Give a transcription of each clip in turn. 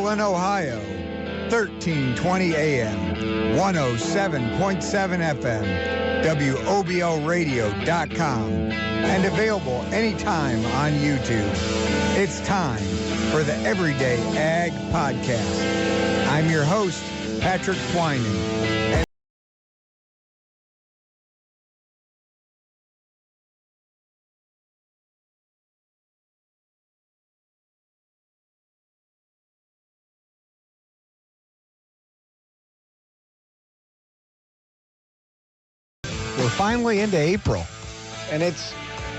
Cleveland, Ohio, 1320 AM, 107.7 FM, WOBOradio.com, and available anytime on YouTube. It's time for the Everyday Ag Podcast. I'm your host, Patrick Twining. We're finally into April, and it's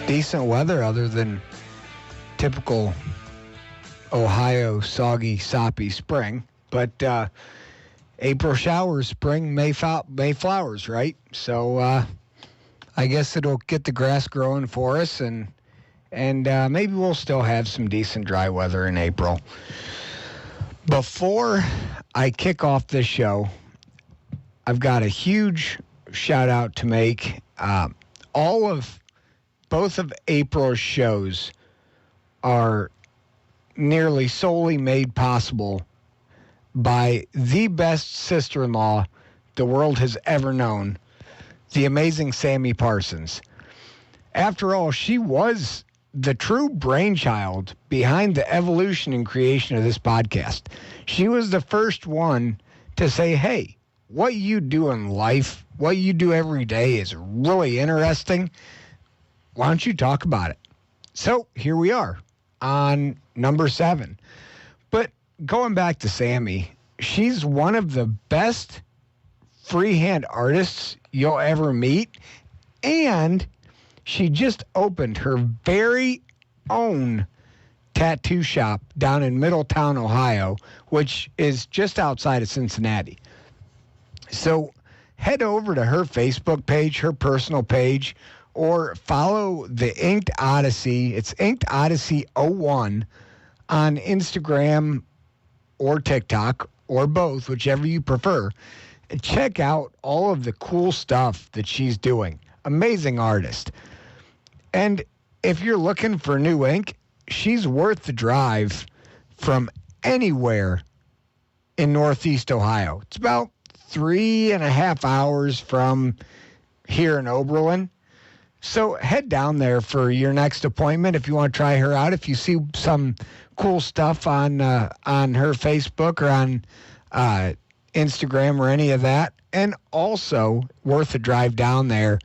decent weather other than typical Ohio soggy, soppy spring. But April showers, spring, May flowers, right? So I guess it'll get the grass growing for us, and maybe we'll still have some decent dry weather in April. Before I kick off this show, I've got a huge shout out to make. Both of April's shows are nearly solely made possible by the best sister-in-law the world has ever known, the amazing Sammy Parsons. After all, she was the true brainchild behind the evolution and creation of this podcast. She was the first one to say, hey, what you do in life, what you do every day is really interesting. Why don't you talk about it? So here we are on number 7. But going back to Sammy, she's one of the best freehand artists you'll ever meet. And she just opened her very own tattoo shop down in Middletown, Ohio, which is just outside of Cincinnati. So head over to her Facebook page, her personal page, or follow the Inked Odyssey. It's Inked Odyssey 01 on Instagram or TikTok, or both, whichever you prefer. Check out all of the cool stuff that she's doing. Amazing artist. And if you're looking for new ink, she's worth the drive from anywhere in Northeast Ohio. It's about 3.5 hours from here in Oberlin. So head down there for your next appointment if you want to try her out. If you see some cool stuff on her Facebook or on Instagram or any of that. And also worth a drive down there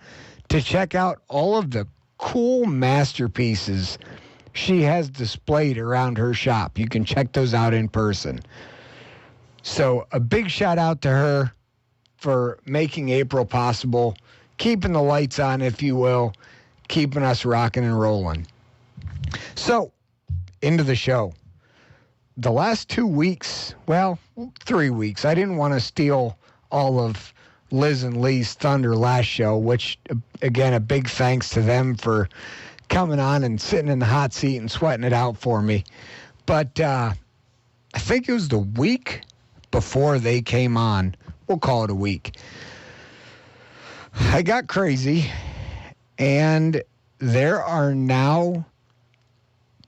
to check out all of the cool masterpieces she has displayed around her shop. You can check those out in person. So a big shout out to her for making April possible, keeping the lights on, if you will, keeping us rocking and rolling. So, into the show. The last 2 weeks, 3 weeks, I didn't want to steal all of Liz and Lee's thunder last show, which, again, a big thanks to them for coming on and sitting in the hot seat and sweating it out for me. But I think it was the week before they came on. We'll call it a week. I got crazy, and there are now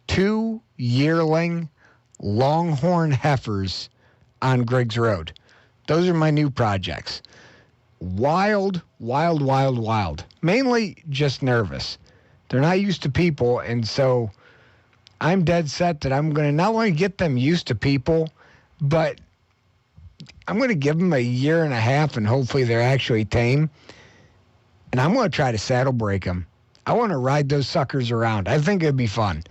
2 yearling longhorn heifers on Griggs Road. Those are my new projects. Wild, wild, wild, wild. Mainly just nervous. They're not used to people, and so I'm dead set that I'm going to not only get them used to people, but I'm going to give them 1.5 years, and hopefully they're actually tame. And I'm going to try to saddle break them. I want to ride those suckers around. I think it'd be fun.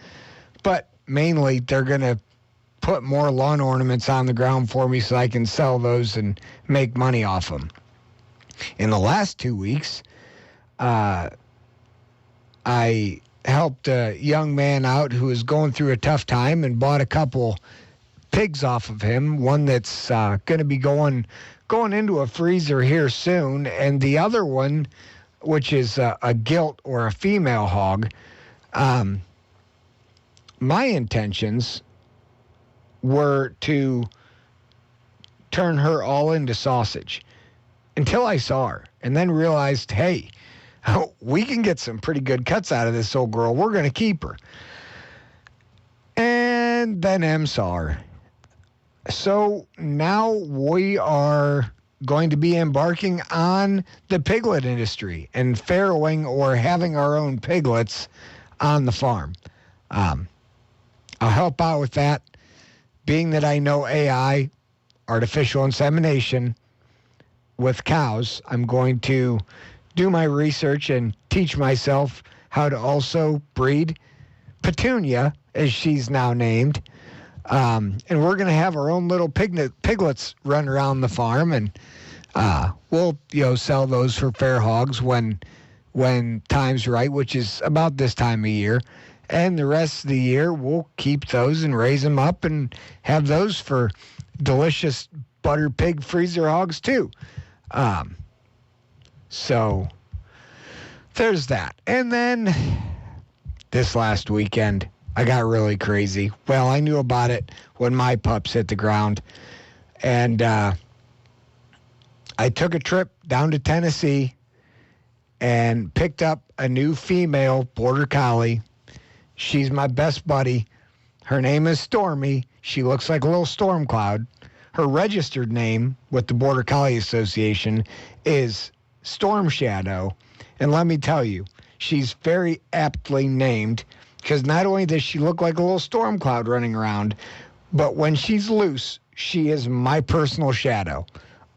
But mainly, they're going to put more lawn ornaments on the ground for me so I can sell those and make money off them. In the last 2 weeks, I helped a young man out who was going through a tough time and bought a couple pigs off of him. One that's going to be going into a freezer here soon, and the other one, which is a gilt or a female hog. My intentions were to turn her all into sausage until I saw her, and then realized, hey, we can get some pretty good cuts out of this old girl. We're going to keep her. And then M saw her. So now we are going to be embarking on the piglet industry and farrowing or having our own piglets on the farm. I'll help out with that. Being that I know AI, artificial insemination, with cows, I'm going to do my research and teach myself how to also breed Petunia, as she's now named. And we're going to have our own little piglets run around the farm, and we'll sell those for fair hogs when time's right, which is about this time of year. And the rest of the year, we'll keep those and raise them up and have those for delicious ButterPig freezer hogs too. So there's that. And then this last weekend, I got really crazy. Well, I knew about it when my pups hit the ground. And I took a trip down to Tennessee and picked up a new female border collie. She's my best buddy. Her name is Stormy. She looks like a little storm cloud. Her registered name with the Border Collie Association is Storm Shadow. And let me tell you, she's very aptly named because not only does she look like a little storm cloud running around, but when she's loose, she is my personal shadow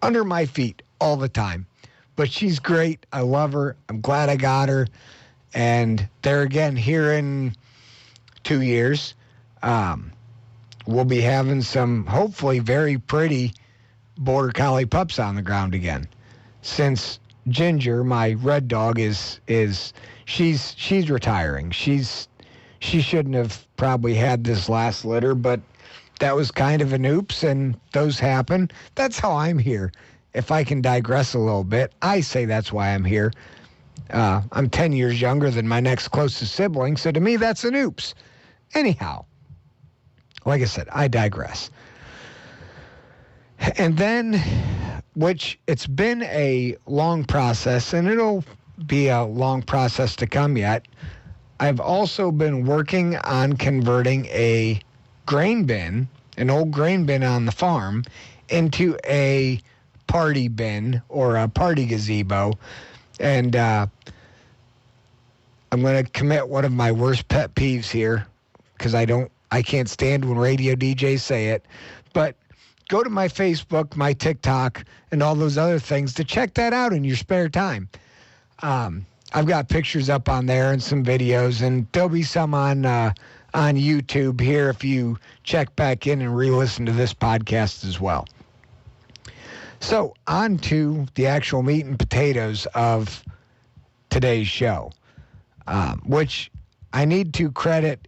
under my feet all the time. But she's great. I love her. I'm glad I got her. And there again, here in 2 years, we'll be having some hopefully very pretty border collie pups on the ground again. Since Ginger, my red dog, she's retiring. She shouldn't have probably had this last litter, but that was kind of an oops, and those happen. That's how I'm here. If I can digress a little bit, I say that's why I'm here. I'm 10 years younger than my next closest sibling, so to me, that's an oops. Anyhow, like I said, I digress. And then, which it's been a long process, and it'll be a long process to come yet, I've also been working on converting a grain bin, an old grain bin on the farm, into a party bin or a party gazebo. And I'm going to commit one of my worst pet peeves here because I can't stand when radio DJs say it. But go to my Facebook, my TikTok, and all those other things to check that out in your spare time. I've got pictures up on there and some videos, and there'll be some on YouTube here if you check back in and re-listen to this podcast as well. So on to the actual meat and potatoes of today's show, which I need to credit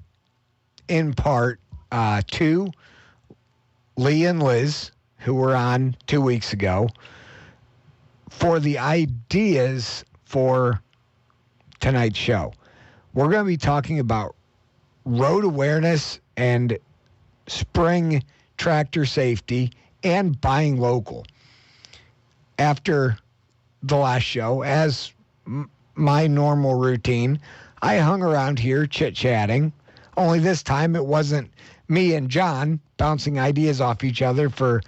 in part to Lee and Liz, who were on 2 weeks ago, for the ideas for tonight's show. We're going to be talking about road awareness and spring tractor safety and buying local. After the last show, as my normal routine, I hung around here chit-chatting, only this time it wasn't me and John bouncing ideas off each other for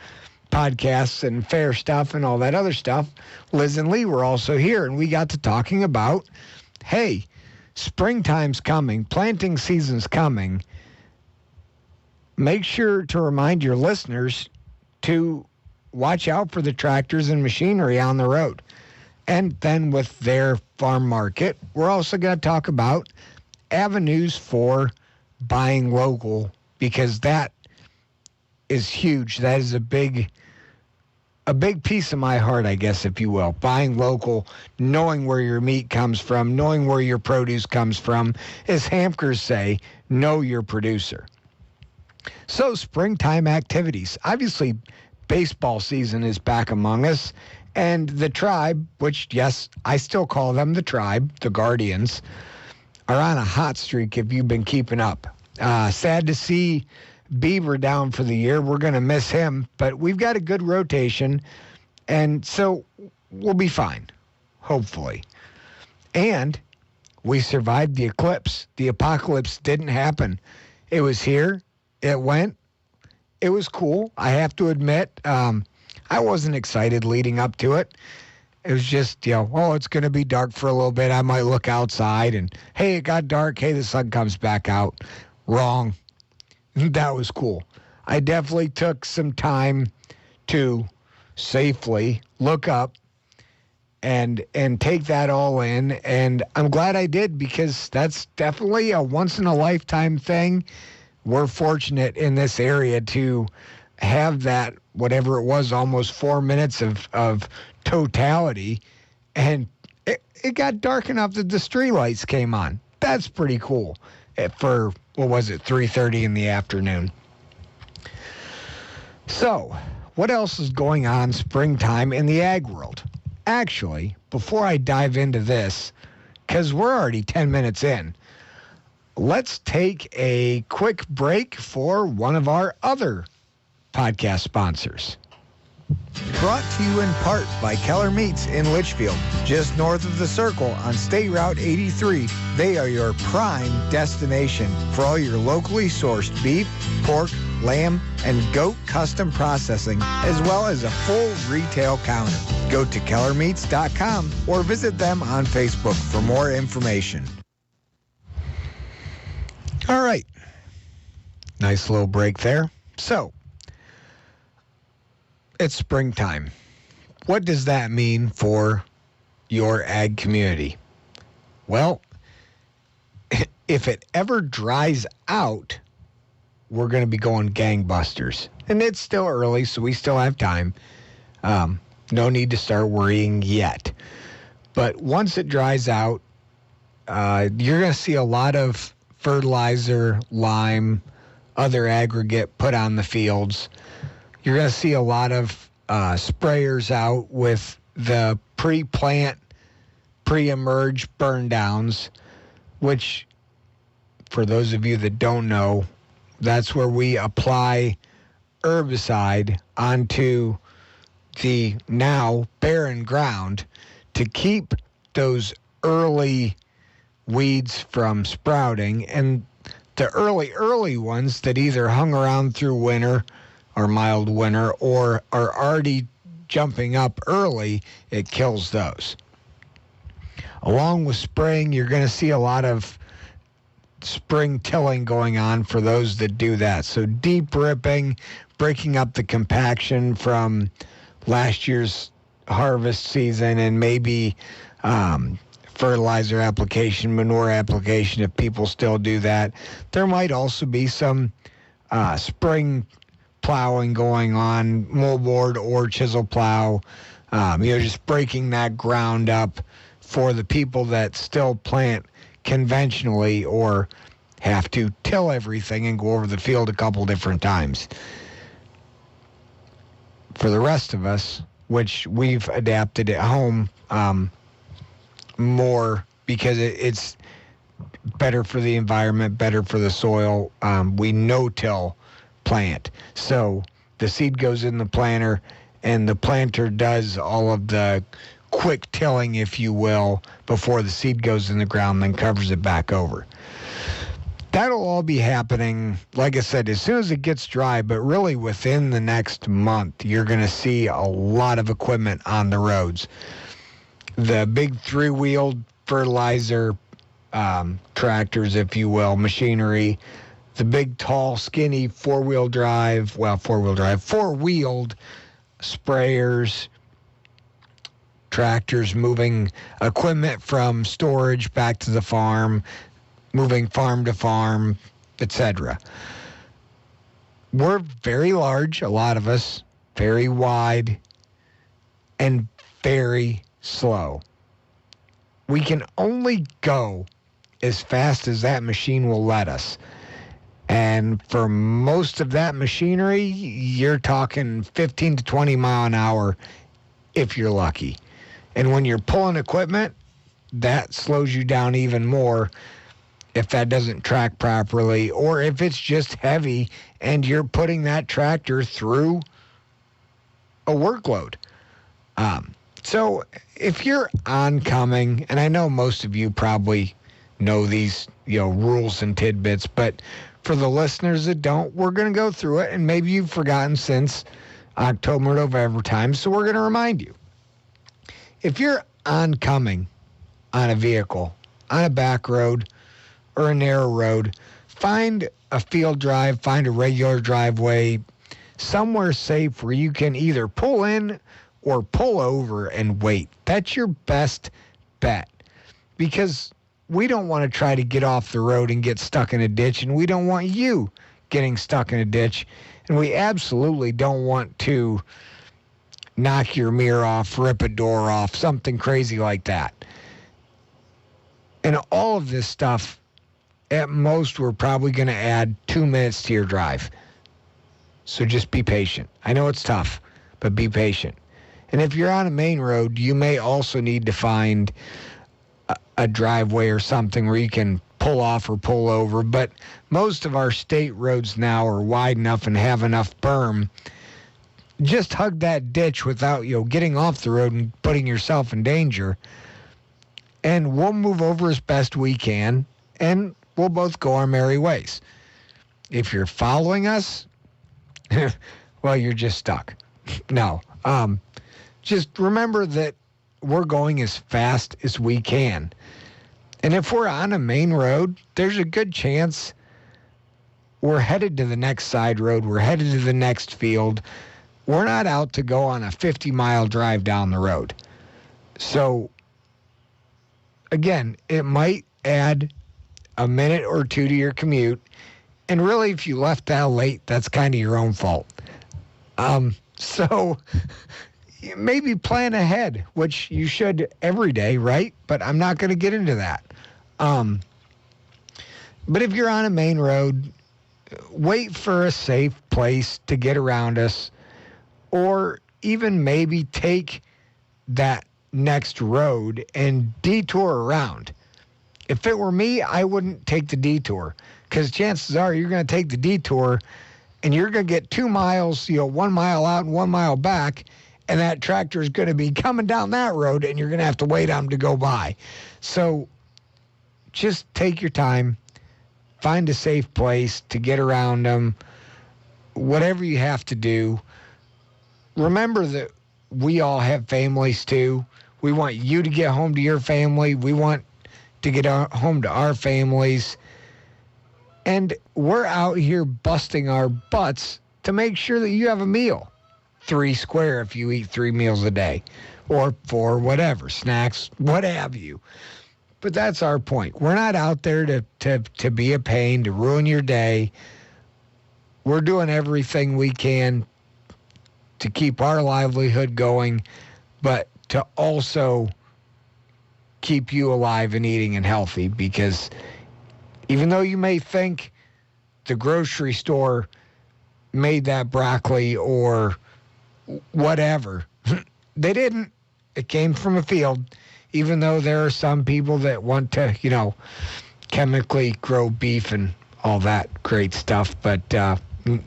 podcasts and fair stuff and all that other stuff. Liz and Lee were also here, and we got to talking about, hey, springtime's coming, planting season's coming. Make sure to remind your listeners to watch out for the tractors and machinery on the road. And then with their farm market, we're also going to talk about avenues for buying local, because that is huge. That is a big piece of my heart, I guess, if you will. Buying local, knowing where your meat comes from, knowing where your produce comes from. As Hamkers say, know your producer. So springtime activities. Obviously, baseball season is back among us. And the Tribe, which, yes, I still call them the Tribe, the Guardians, are on a hot streak if you've been keeping up. Sad to see Bieber down for the year. We're going to miss him, but we've got a good rotation, and so we'll be fine, hopefully. And we survived the eclipse. The apocalypse didn't happen. It was here. It went. it was cool. I have to admit, I wasn't excited leading up to it. It was just, it's going to be dark for a little bit. I might look outside and, hey, it got dark. Hey, the sun comes back out. Wrong. That was cool. I definitely took some time to safely look up and take that all in. And I'm glad I did, because that's definitely a once-in-a-lifetime thing. We're fortunate in this area to have that, whatever it was, almost 4 minutes of totality. And it got dark enough that the streetlights came on. That's pretty cool for, 3:30 in the afternoon. So, what else is going on springtime in the ag world? Actually, before I dive into this, because we're already 10 minutes in, let's take a quick break for one of our other podcast sponsors. Brought to you in part by Keller Meats in Litchfield, just north of the Circle on State Route 83. They are your prime destination for all your locally sourced beef, pork, lamb, and goat custom processing, as well as a full retail counter. Go to kellermeats.com or visit them on Facebook for more information. All right. Nice little break there. So, it's springtime. What does that mean for your ag community? Well, if it ever dries out, we're going to be going gangbusters. And it's still early, so we still have time. No need to start worrying yet. But once it dries out, you're going to see a lot of fertilizer, lime, other aggregate put on the fields. You're going to see a lot of sprayers out with the pre-plant, pre-emerge burn downs, which, for those of you that don't know, that's where we apply herbicide onto the now barren ground to keep those early weeds from sprouting, and the early ones that either hung around through winter or mild winter or are already jumping up early, it kills those. Along with spraying, you're going to see a lot of spring tilling going on for those that do that. So deep ripping, breaking up the compaction from last year's harvest season, and maybe fertilizer application, manure application, if people still do that. There might also be some spring plowing going on, moldboard or chisel plow, just breaking that ground up for the people that still plant conventionally or have to till everything and go over the field a couple different times. For the rest of us, which we've adapted at home more because it's better for the environment, better for the soil, we no-till plant. So the seed goes in the planter, and the planter does all of the quick tilling, if you will, before the seed goes in the ground, then covers it back over. That'll all be happening, like I said, as soon as it gets dry, but really within the next month, you're going to see a lot of equipment on the roads. The big three-wheeled fertilizer tractors, if you will, machinery, the big, tall, skinny four-wheeled sprayers, tractors moving equipment from storage back to the farm, moving farm to farm, etc. We're very large, a lot of us, very wide, and very slow. We can only go as fast as that machine will let us. And for most of that machinery, you're talking 15 to 20 mile an hour if you're lucky. And when you're pulling equipment, that slows you down even more if that doesn't track properly, or if it's just heavy and you're putting that tractor through a workload. So if you're oncoming, and I know most of you probably know these rules and tidbits, but for the listeners that don't, we're going to go through it, and maybe you've forgotten since October, November time, so we're going to remind you. If you're oncoming on a vehicle, on a back road or a narrow road, find a field drive, find a regular driveway, somewhere safe where you can either pull in or pull over and wait. That's your best bet, because we don't want to try to get off the road and get stuck in a ditch, and we don't want you getting stuck in a ditch, and we absolutely don't want to knock your mirror off, rip a door off, something crazy like that. And all of this stuff, at most, we're probably going to add 2 minutes to your drive. So just be patient. I know it's tough, but be patient. And if you're on a main road, you may also need to find a driveway or something where you can pull off or pull over. But most of our state roads now are wide enough and have enough berm. Just hug that ditch without, getting off the road and putting yourself in danger. And we'll move over as best we can, and we'll both go our merry ways. If you're following us, well, you're just stuck. No. Just remember that we're going as fast as we can. And if we're on a main road, there's a good chance we're headed to the next side road. We're headed to the next field. We're not out to go on a 50-mile drive down the road. So, again, it might add a minute or two to your commute. And really, if you left that late, that's kind of your own fault. So maybe plan ahead, which you should every day, right? But I'm not going to get into that. But if you're on a main road, wait for a safe place to get around us, or even maybe take that next road and detour around. If it were me, I wouldn't take the detour, because chances are you're going to take the detour and you're going to get 2 miles, 1 mile out and 1 mile back, and that tractor is going to be coming down that road, and you're going to have to wait on them to go by. So just take your time, find a safe place to get around them, whatever you have to do. Remember that we all have families too. We want you to get home to your family. We want to get home to our families. And we're out here busting our butts to make sure that you have a meal. 3 square if you eat 3 meals a day, or 4, whatever, snacks, what have you. But that's our point. We're not out there to be a pain, to ruin your day. We're doing everything we can to keep our livelihood going, but to also keep you alive and eating and healthy, because even though you may think the grocery store made that broccoli or whatever, they didn't. It came from a field, even though there are some people that want to, chemically grow beef and all that great stuff. But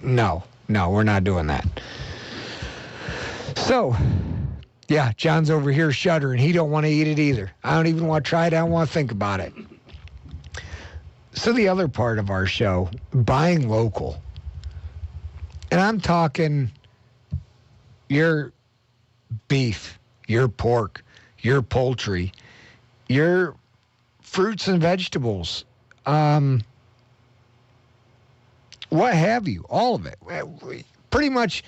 no, we're not doing that. So, yeah, John's over here shuddering. He don't want to eat it either. I don't even want to try it. I don't want to think about it. So the other part of our show, buying local. And I'm talking your beef, your pork, your poultry, your fruits and vegetables, what have you, all of it. Pretty much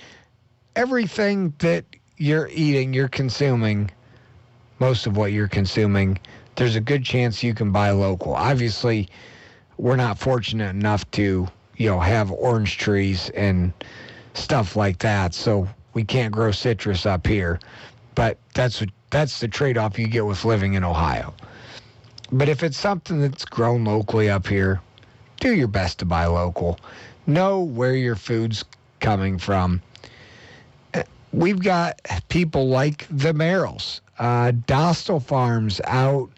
everything that you're eating, you're consuming, most of what you're consuming, there's a good chance you can buy local. Obviously, we're not fortunate enough to, have orange trees and stuff like that, so we can't grow citrus up here. But that's the trade-off you get with living in Ohio. But if it's something that's grown locally up here, do your best to buy local. Know where your food's coming from. We've got people like the Merrills, Dostal Farms out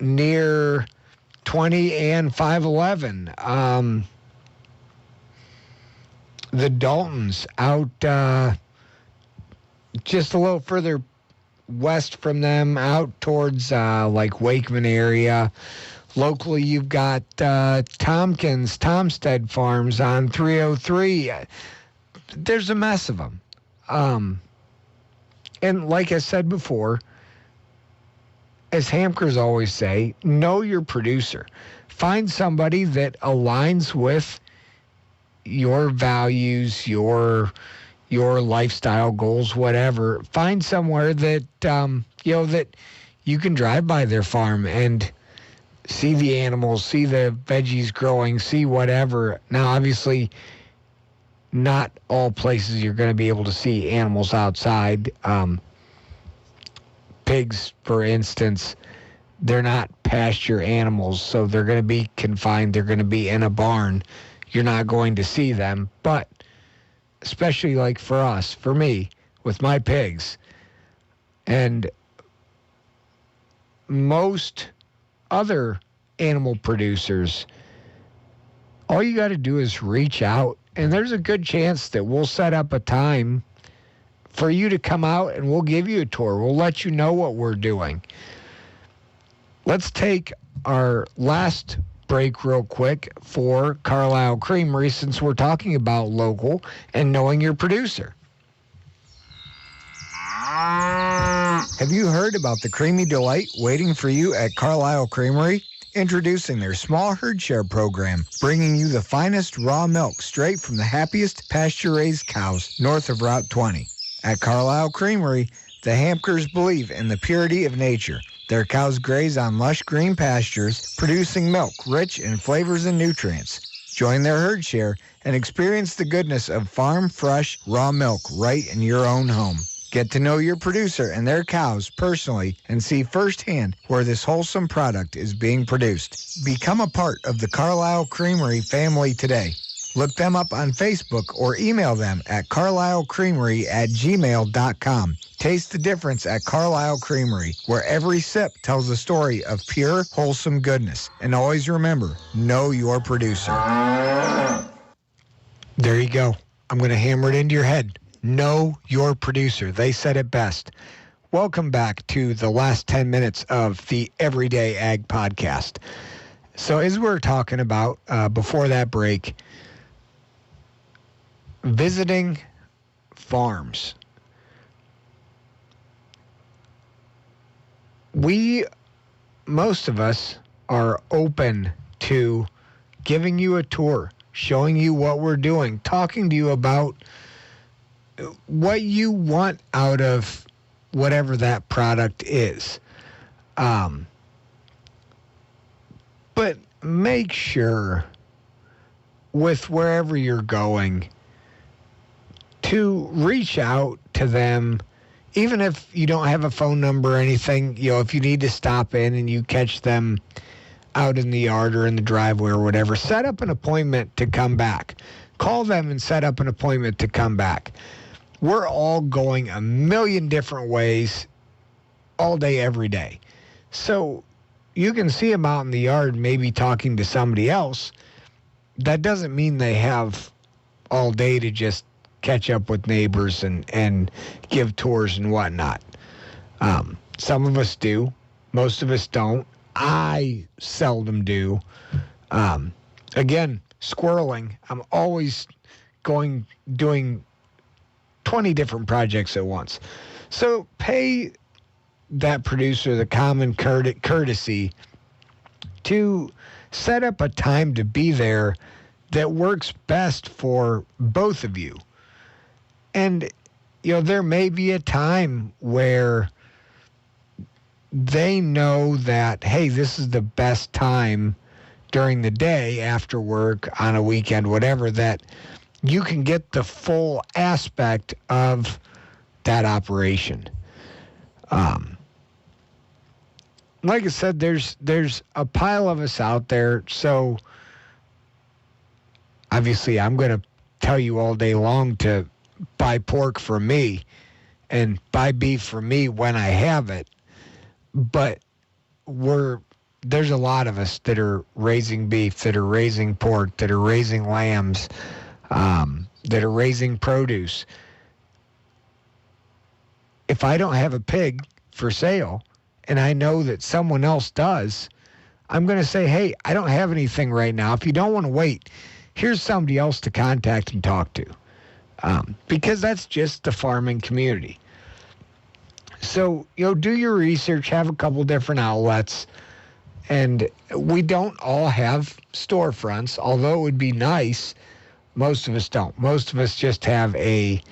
near 20 and 511. The Daltons out just a little further west from them, out towards like Wakeman area. Locally, you've got Tompkins, Tomstead Farms on 303. There's a mess of them. And like I said before, as Hamkers always say, know your producer. Find somebody that aligns with your values, your lifestyle goals, whatever. Find somewhere that that you can drive by their farm and see the animals, see the veggies growing, see whatever. Now, obviously, not all places you're going to be able to see animals outside. Pigs, for instance, they're not pasture animals, so they're going to be confined. They're going to be in a barn. You're not going to see them. But especially like for us, for me, with my pigs, and most other animal producers, all you got to do is reach out, and there's a good chance that we'll set up a time for you to come out and we'll give you a tour. We'll let you know what we're doing. Let's take our last break real quick for Carlisle Creamery, since we're talking about local and knowing your producer. Have you heard about the creamy delight waiting for you at Carlisle Creamery? Introducing their small herd share program, bringing you the finest raw milk straight from the happiest pasture-raised cows north of Route 20. At Carlisle Creamery, the Hamkers believe in the purity of nature. Their cows graze on lush green pastures, producing milk rich in flavors and nutrients. Join their herd share and experience the goodness of farm-fresh, raw milk right in your own home. Get to know your producer and their cows personally and see firsthand where this wholesome product is being produced. Become a part of the Carlisle Creamery family today. Look them up on Facebook or email them at carlislecreamery@gmail.com. Taste the difference at Carlisle Creamery, where every sip tells a story of pure, wholesome goodness. And always remember, know your producer. There you go. I'm going to hammer it into your head. Know your producer. They said it best. Welcome back to the last 10 minutes of the Everyday Ag Podcast. So as we were talking about before that break, visiting farms. Most of us are open to giving you a tour, showing you what we're doing, talking to you about what you want out of whatever that product is. But make sure with wherever you're going to reach out to them, even if you don't have a phone number or anything. If you need to stop in and you catch them out in the yard or in the driveway or whatever, set up an appointment to come back. Call them and set up an appointment to come back. We're all going a million different ways all day, every day. So you can see them out in the yard maybe talking to somebody else. That doesn't mean they have all day to just catch up with neighbors and give tours and whatnot. Some of us do. Most of us don't. I seldom do. Again, squirreling. I'm always doing 20 different projects at once. So pay that producer the common courtesy to set up a time to be there that works best for both of you. And, there may be a time where they know that, hey, this is the best time during the day, after work, on a weekend, whatever, that you can get the full aspect of that operation. Like I said, there's a pile of us out there, so obviously I'm going to tell you all day long to buy pork from me and buy beef from me when I have it. But there's a lot of us that are raising beef, that are raising pork, that are raising lambs, that are raising produce. If I don't have a pig for sale and I know that someone else does, I'm going to say, hey, I don't have anything right now. If you don't want to wait, here's somebody else to contact and talk to. Because that's just the farming community. So, do your research, have a couple different outlets. And we don't all have storefronts, although it would be nice. Most of us don't. Most of us just have a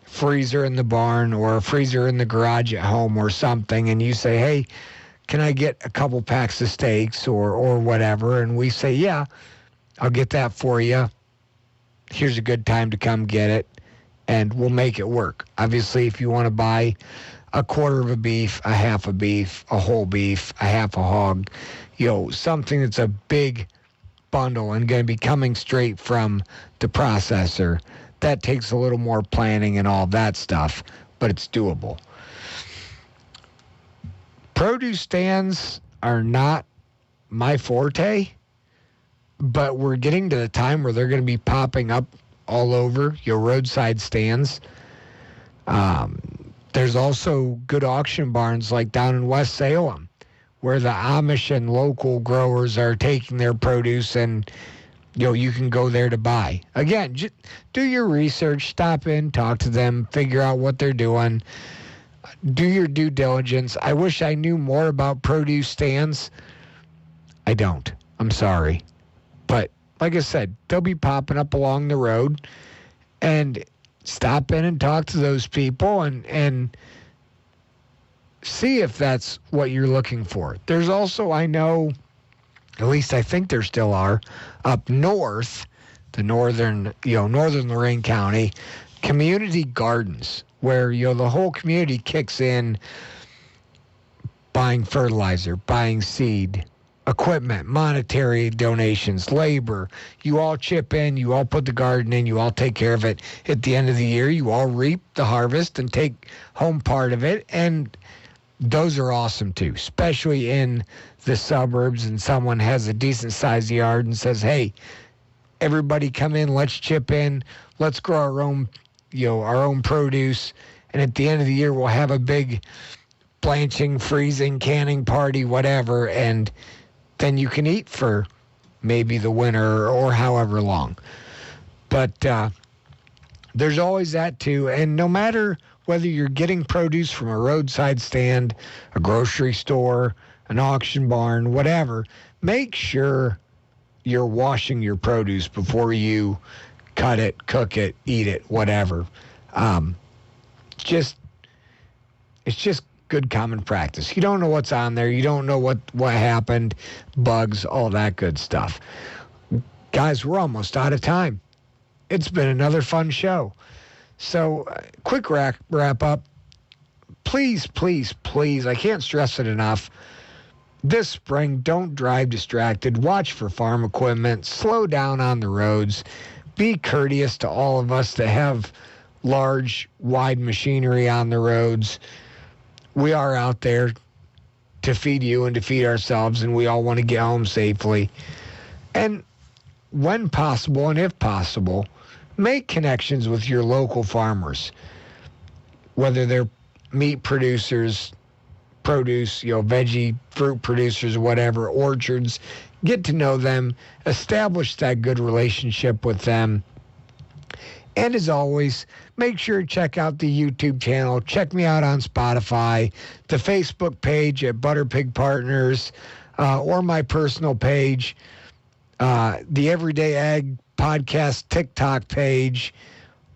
freezer in the barn or a freezer in the garage at home or something, and you say, hey, can I get a couple packs of steaks or whatever? And we say, yeah, I'll get that for you. Here's a good time to come get it, and we'll make it work. Obviously, if you want to buy a quarter of a beef, a half a beef, a whole beef, a half a hog, something that's a big bundle and going to be coming straight from the processor, that takes a little more planning and all that stuff, but it's doable. Produce stands are not my forte, but we're getting to the time where they're going to be popping up all over your roadside stands. There's also good auction barns like down in West Salem, where the Amish and local growers are taking their produce, and you can go there to buy. Again, just do your research, stop in, talk to them, figure out what they're doing. Do your due diligence. I wish I knew more about produce stands. I don't. I'm sorry. But like I said, they'll be popping up along the road, and stop in and talk to those people and see if that's what you're looking for. There's also, I know, at least I think there still are, up north, the northern Lorain County, community gardens where, the whole community kicks in buying fertilizer, buying seed, equipment, monetary donations, labor. You all chip in, you all put the garden in, you all take care of it. At the end of the year, you all reap the harvest and take home part of it. And those are awesome too, especially in the suburbs, and someone has a decent sized yard and says, hey, everybody come in, let's chip in, let's grow our own produce. And at the end of the year, we'll have a big blanching, freezing, canning party, whatever. And then you can eat for maybe the winter or however long. But there's always that too. And no matter whether you're getting produce from a roadside stand, a grocery store, an auction barn, whatever, make sure you're washing your produce before you cut it, cook it, eat it, whatever. It's just good common practice. You don't know what's on there. You don't know what happened, bugs, all that good stuff. Guys, we're almost out of time. It's been another fun show. So, quick wrap up. Please, please, please, I can't stress it enough. This spring, don't drive distracted. Watch for farm equipment. Slow down on the roads. Be courteous to all of us that have large, wide machinery on the roads. We are out there to feed you and to feed ourselves, and we all want to get home safely. And when possible, and if possible, make connections with your local farmers, whether they're meat producers, produce, veggie, fruit producers, whatever, orchards. Get to know them, establish that good relationship with them. And as always, make sure to check out the YouTube channel. Check me out on Spotify, the Facebook page at ButterPig Partners, or my personal page, the Everyday Ag Podcast TikTok page,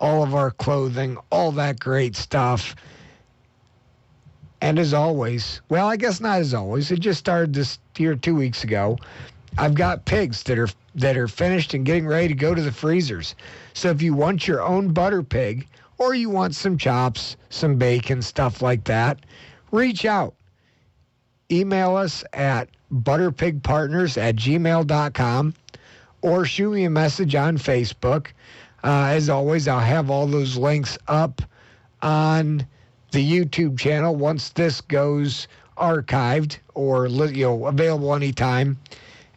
all of our clothing, all that great stuff. And as always, well, I guess not as always, it just started this year 2 weeks ago. I've got pigs that are finished and getting ready to go to the freezers. So if you want your own butter pig, or you want some chops, some bacon, stuff like that, reach out. Email us at butterpigpartners@gmail.com, or shoot me a message on Facebook. As always, I'll have all those links up on the YouTube channel once this goes archived or available anytime.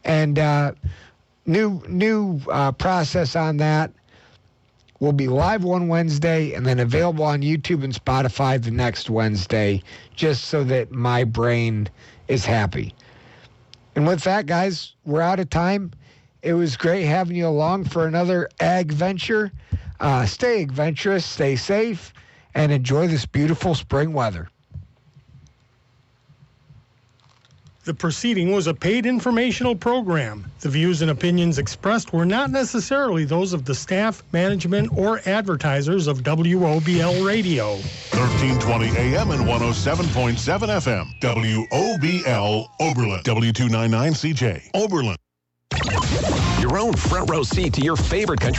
And new process on that. Will be live one Wednesday and then available on YouTube and Spotify the next Wednesday, just so that my brain is happy. And with that, guys, we're out of time. It was great having you along for another ag venture. Stay adventurous, stay safe, and enjoy this beautiful spring weather. The proceeding was a paid informational program. The views and opinions expressed were not necessarily those of the staff, management, or advertisers of WOBL Radio. 1320 AM and 107.7 FM. WOBL Oberlin. W299CJ Oberlin. Your own front row seat to your favorite country